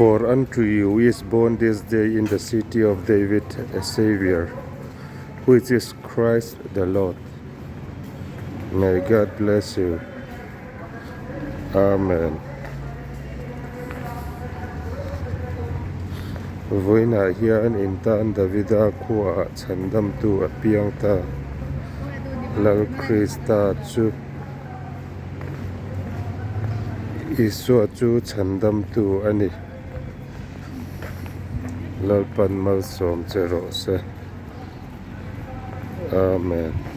For unto you is born this day in the city of David a Savior, which is Christ the Lord. May God bless you. Amen. Voina hian intan Davida khua chandam tu apiang ta lal Krista chu Iswa chu chandam tu ani Lalpan malsawm che rawh se. Amen.